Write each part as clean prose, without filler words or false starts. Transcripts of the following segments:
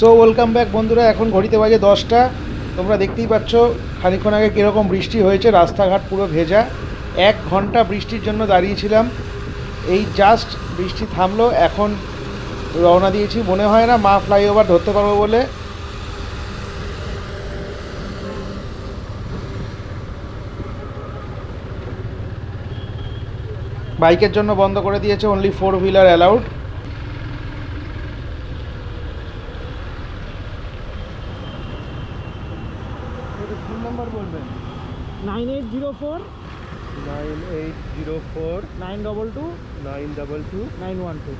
So welcome back বন্ধুরা। এখন ঘড়িতে বাজে 10টা। তোমরা দেখতেই পাচ্ছ খানিকক্ষণ আগে কীরকম বৃষ্টি হয়েছে, রাস্তাঘাট পুরো ভেজা। 1 ঘন্টা বৃষ্টির জন্য দাঁড়িয়েছিলাম, এই জাস্ট বৃষ্টি থামলো, এখন রওনা দিয়েছি। মনে হয় না মা ফ্লাইওভার ধরতে পারবো বলে। বাইকের জন্য বন্ধ করে দিয়েছে, only 4 wheeler allowed. Phone number বলবেন 9804 9804 922 922 912।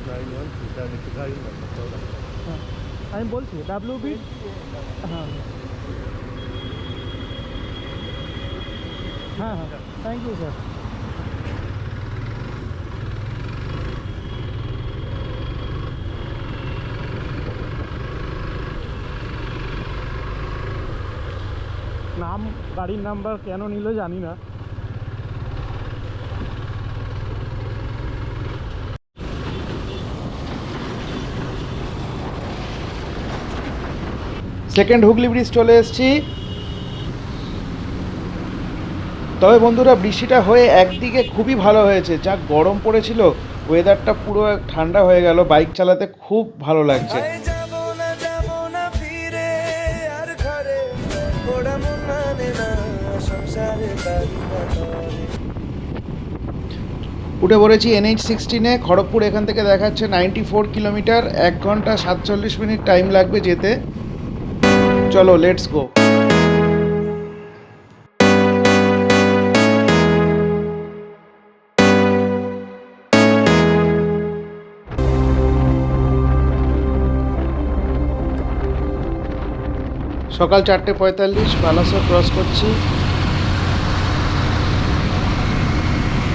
912। তাহলে একটু গাড়ির নাম্বার। হ্যাঁ আমি বলছি WB। হ্যাঁ হ্যাঁ হ্যাঁ থ্যাংক ইউ স্যার। নাম গাড়ির নাম্বার কেন নিল জানি না। সেকেন্ড হুগলি ব্রিজ চলে এসেছি। তবে বন্ধুরা বৃষ্টিটা হয়ে একদিকে খুবই ভালো হয়েছে, যা গরম পড়েছিল ওয়েদারটা পুরো ঠান্ডা হয়ে গেল, বাইক চালাতে খুব ভালো লাগছে। উঠে পড়েছি NH16-এ। খড়গপুর এখান থেকে দেখাচ্ছে 94 কিলোমিটার, 1 ঘন্টা 47 মিনিট টাইম লাগবে যেতে। চলো লেটস গো। সকাল 4:45, বালাসোর ক্রস করছি।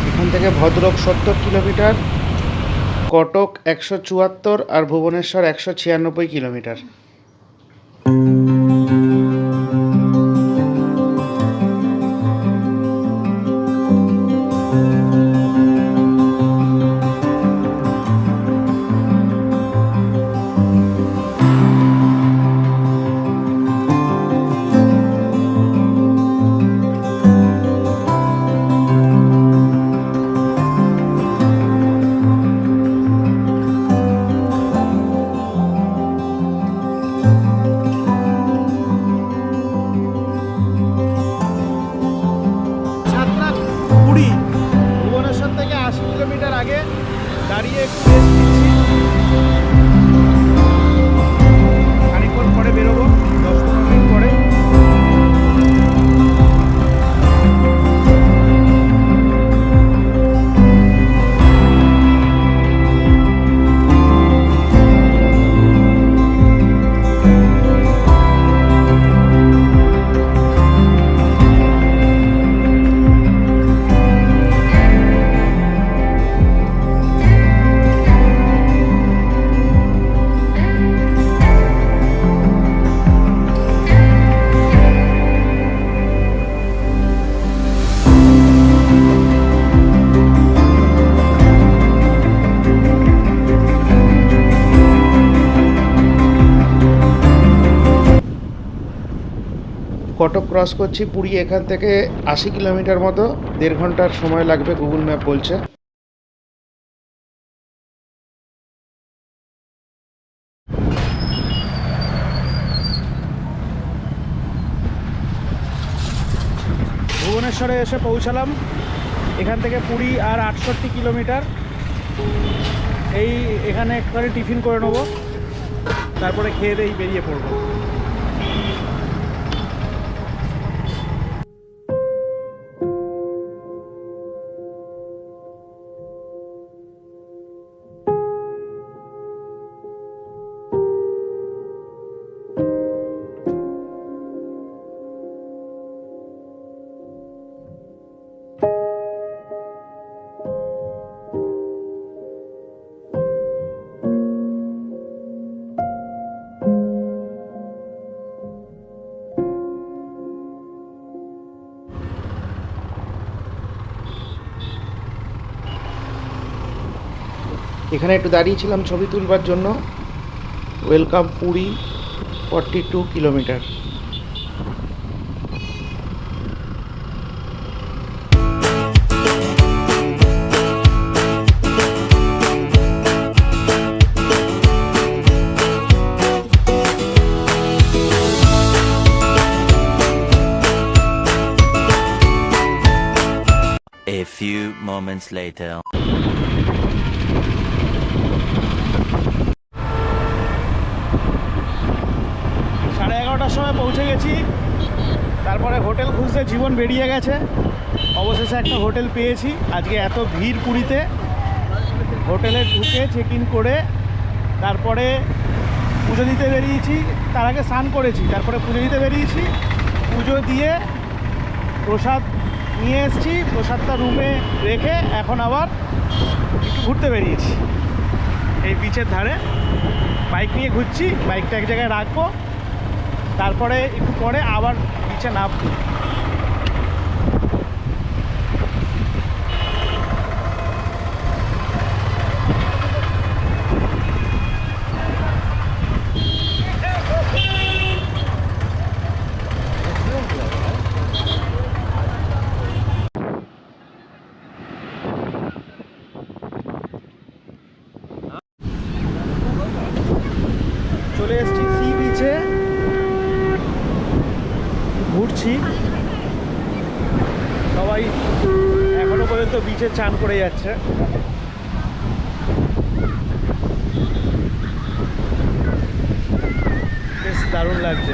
এখান থেকে ভদ্রক 70 কিলোমিটার, কটক 174 আর ভুবনেশ্বর 196 কিলোমিটার। পুরী ভুবনেশ্বর থেকে 80 কিলোমিটার আগে দাঁড়িয়ে একটু রেস্ট নিচ্ছি। খানিকক্ষণ পরে বেরোবো, 10-15 মিনিট পরে। কটক ক্রস করছি। পুরী এখান থেকে 80 কিলোমিটার মতো, 1.5 ঘন্টার সময় লাগবে গুগল ম্যাপ বলছে। ভুবনেশ্বরে এসে পৌঁছালাম। এখান থেকে পুরী আর 68 কিলোমিটার। এখানে একবারে টিফিন করে নেবো, তারপরে খেয়ে দিয়ে বেরিয়ে পড়বো। এখানে একটু দাঁড়িয়েছিলাম ছবি তুলবার জন্য। Welcome Puri 42 kilometre. A few moments later. 11:30টার সময় পৌঁছে গেছি। তারপরে হোটেল খুঁজতে জীবন বেরিয়ে গেছে। অবশেষে একটা হোটেল পেয়েছি। আজকে এত ভিড় পুরীতে, হোটেলে ঢুকে চেক ইন করে তারপরে পুজো দিতে বেরিয়েছি। তার আগে স্নান করেছি, তারপরে পুজো দিতে বেরিয়েছি। পুজো দিয়ে প্রসাদ নিয়ে এসেছি, প্রসাদটা রুমে রেখে এখন আবার একটু ঘুরতে বেরিয়েছি। এই বিচের ধারে বাইক নিয়ে ঘুরছি। বাইকটা এক জায়গায় রাখবো, তারপরে একটু পরে আবার বিচে নামবো। চলে এসেছি সি বিচে, ঘুরছি। সবাই এখনো পর্যন্ত বিচে চান করে যাচ্ছে। বেশ দারুণ লাগছে।